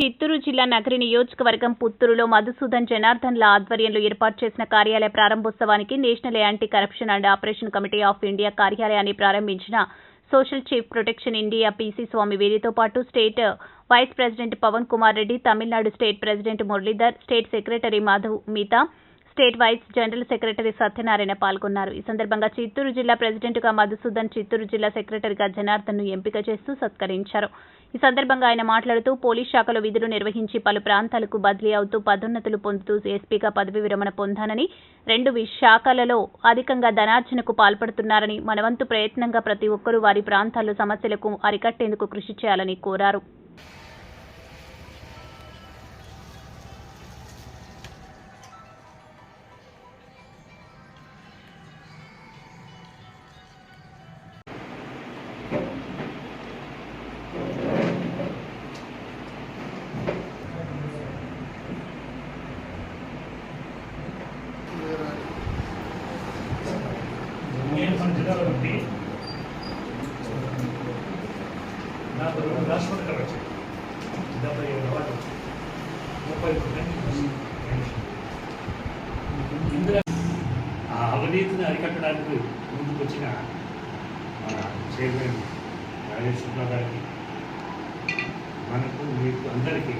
చిత్తూరు జిల్లా నగరి నియోజకవర్గం పుత్తూరులో మధుసూదన్ జనార్దన్ల ఆధ్వర్యంలో ఏర్పాటు చేసిన కార్యాలయ ప్రారంభోత్సవానికి national anti corruption and operation committee of India కార్యాలయాన్ని ప్రారంభించిన social chief protection India PC Swami వీరితో పాటు state vice president Pavan Kumar Reddy, Tamil Nadu state president Muralidhar, state secretary Madhav Meetha, state vice general secretary Satyanarayana పాల్గొన్నారు. ఈ సందర్భంగా చిత్తూరు జిల్లా ప్రెసిడెంట్గా మధుసూదన్, చిత్తూరు జిల్లా సెక్రటరీగా జనార్దన్ను ఎంపిక చేస్తూ సత్కరించారు. ఈ సందర్భంగా ఆయన మాట్లాడుతూ పోలీస్ శాఖలో విధులు నిర్వహించి పలు ప్రాంతాలకు బదిలీ అవుతూ పదోన్నతులు పొందుతూ ఎస్పీగా పదవి విరమణ పొందానని, 2 శాఖలలో అధికంగా ధనార్జనకు పాల్పడుతున్నారని, మనవంతు ప్రయత్నంగా ప్రతి ఒక్కరూ వారి ప్రాంతాల్లో సమస్యలకు అరికట్టేందుకు కృషి చేయాలని కోరారు. నాకు 2 రాష్ట్రాలు వచ్చాయి. 77 అవార్డు, 30 ఇందులో ఆ అవినీతిని అరికట్టడానికి ముందుకొచ్చిన మన చైర్మన్ రాజేష్ శుక్లా గారికి, మనకు మీకు అందరికీ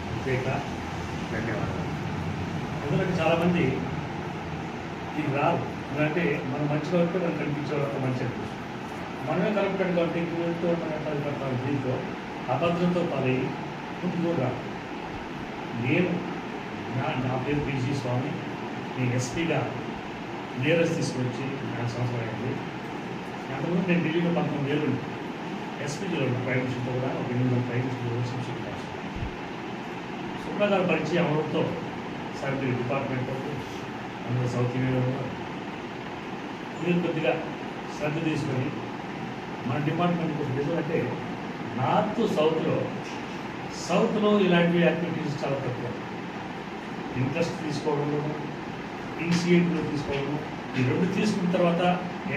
ప్రత్యేక ధన్యవాదాలు. ఎందుకంటే చాలామంది ఇది రాదు, ఎందుకంటే మనం మంచిగా ఉంటే మనకు కనిపించే వాళ్ళకి మంచి అనిపిస్తుంది. మనమే కరెక్ట్ కాబట్టి ఇంట్లో మన దీంతో అభద్రతతో పాలై ముందుకు రాదు. నేను నా పేరు పీసీ స్వామి, నేను ఎస్పీగా క్లియరెన్స్ తీసుకొచ్చి 4 సంవత్సరాలు అయింది. అంతకుముందు నేను ఢిల్లీలో 19 ఏళ్ళు ఎస్పీలో ప్రైవేట్ మిషన్తో కూడా ఒక 800 ప్రైవేట్ మిషన్ శుక్లా గారు పరిచయం అవడంతో సర్వీస్ డిపార్ట్మెంట్తో అందులో సౌత్ ఇండియాలో మీరు కొద్దిగా శ్రద్ధ తీసుకొని మన డిపార్ట్మెంట్ ఎందుకంటే నార్త్ సౌత్లో ఇలాంటి యాక్టివిటీస్ చాలా తక్కువ. ఇంట్రెస్ట్ తీసుకోవడము, ఇనిషియేటివ్ తీసుకోవడము, ఈ 2 తీసుకున్న తర్వాత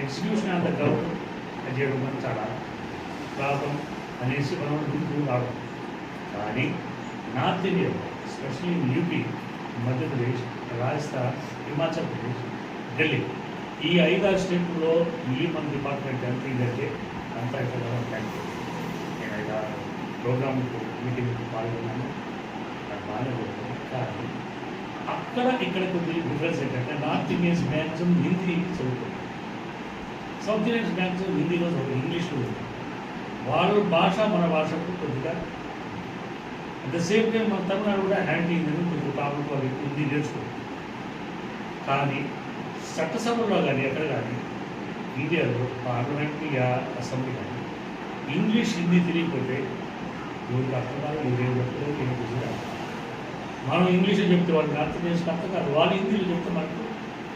ఎగ్జిక్యూషన్ అంత గవర్నమెంట్ చేయడం అని చాలా ప్రాబ్లం అనేసి మనం ముందుకు రావడం. కానీ north India especially UP, Madhya Pradesh, Rajasthan, Himachal Pradesh, Delhi, ఈ 5-6 స్టేట్లలో మన డిపార్ట్మెంట్ ఎంత ఇదంటే అంత ఇక్కడ థ్యాంక్ యూ. నేను 5-6 ప్రోగ్రామ్కు మీటింగ్కి పాల్గొన్నాను, నాకు బాగానే ఉంటుంది. కానీ అక్కడ ఇక్కడ కొద్ది డిఫరెన్స్ ఏంటంటే నార్త్ ఇండియన్స్ మ్యాక్సిమం హిందీ చదువుతుంది, సౌత్ ఇండియన్స్ మ్యాక్సిమం హిందీలో చదువు, ఇంగ్లీష్లో వాళ్ళ భాష మన భాషకు కొద్దిగా అట్ ద సేమ్ టైం మన తమిళనాడు కూడా హ్యాండ్ ఇంగ్లీష్ కొంచెం ప్రాబ్లం వాళ్ళు హిందీ నేర్చుకుంటుంది. కానీ చట్టసభలో కానీ ఎక్కడ కానీ ఇండియాలో పార్లమెంట్ అసెంబ్లీ కానీ ఇంగ్లీష్ హిందీ తెలియకపోతే ఎవరికి అర్థం కాదు, ఎవరేం చెప్తారో ఏం తెలియదు. మనం ఇంగ్లీష్లో చెప్తే వాళ్ళు అర్థం చేసి అర్థం కాదు, వాళ్ళు హిందీలో చెప్తే మనకు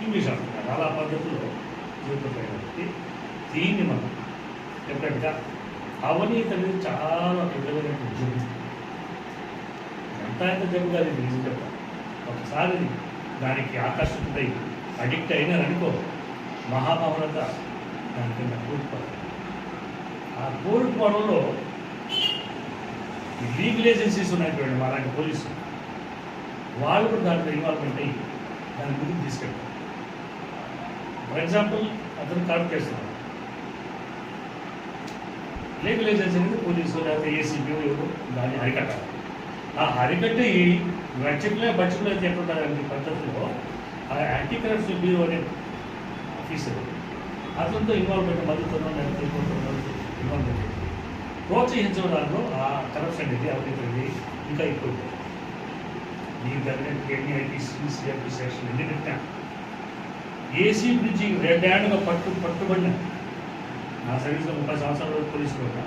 ఇంగ్లీష్ అర్థం కాదు. అలా పద్ధతుల్లో జరుగుతాయి కాబట్టి దీన్ని మనం డెఫినెట్గా అవినీతి అనేది చాలా పెద్దగా జరుగుతుంది. ఎంత జబ్బు కాదు, ఇది నిజం చెప్పాలి. ఒకసారి దానికి ఆకర్షితుడై అడిక్ట్ అయినారనుకో మహామహులత దాని కింద కూలిపోతారు. ఆ కోల్పోవడంలో లీగల్ ఏజెన్సీస్ ఉన్నటువంటి అలాంటి పోలీసులు వాళ్ళు కూడా దాంట్లో ఇన్వాల్వ్మెంట్ అయ్యి దాని ముందుకు తీసుకెళ్తారు. ఫర్ ఎగ్జాంపుల్ అతను కరెక్ట్ చేస్తున్నారు, లీగల్ ఏజెన్సీ అనేది పోలీసు లేకపోతే ఏసీబీ ఎవరు దాన్ని అరికట్టాలి. ఆ అరికట్టి రక్షకులే బడ్జెట్లో అయితే ఎట్లుంటారండి పద్ధతిలో ఆ యాంటీ కరప్షన్ బ్యూరో అనే ఆఫీసర్ అతనితో ఇన్వాల్వ్మెంట్ మద్దతుతో ఇన్వాల్వ్మెంట్ ప్రోత్సహించడం దాంట్లో ఆ కరప్షన్ అనేది అవినీతి ఇంకా ఎక్కువ. దీని తగినట్టు ఎన్ఐటీసీ సిఆర్పీ సెక్షన్ ఎన్ని పెట్టినా ఏసీ నుంచి రెడ్ హ్యాండ్గా పట్టుబడిన నా సర్వీస్లో 30 సంవత్సరాల పోలీసులు ఉన్నా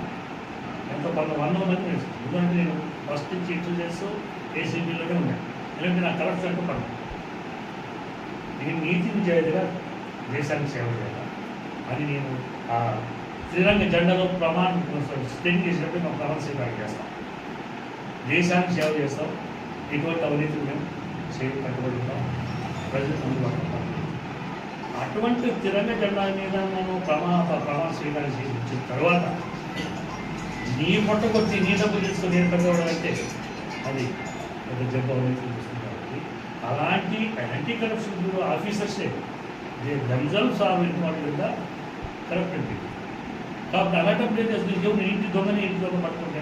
ఎంత 100 మంది ఎందుకంటే నేను ఫస్ట్ నుంచి ఇంటెలిజెన్స్ ఏసీబీలోనే ఉన్నాను. ఎందుకంటే నా కరప్షన్ అంటూ పడదు. నేను నీతి నిజాయితీగా దేశానికి సేవ చేయాలి అని నేను ఆ శ్రీరంగ జెండాలో స్టెండ్ చేసినప్పుడు మేము ప్రమాణ స్వీకారం చేస్తాం. దేశానికి సేవ చేస్తాం, ఎటువంటి అవినీతిని మేము కట్టుబడి ఉంటాం, ప్రజలకు అందుబాటులో ఉంటాం. అటువంటి తిరంగ జెండా మీద మనం ప్రమాణ స్వీకారం చేసి వచ్చిన తర్వాత నీ పొట్ట కొట్టి నీ డబ్బులు తీసుకొని నేను పెద్దవాడు అంటే అది పెద్ద జబ్బు అనేది చూపిస్తుంది కాబట్టి అలాంటి యాంటీ కరప్షన్ బ్యూరో ఆఫీసర్సే they themselves are involved in the corrupted people. కాబట్టి అలాంటప్పుడు ఏం చేస్తుంది, ఇంటి దొంగని ఇంటి దొంగ పట్టుకుంటే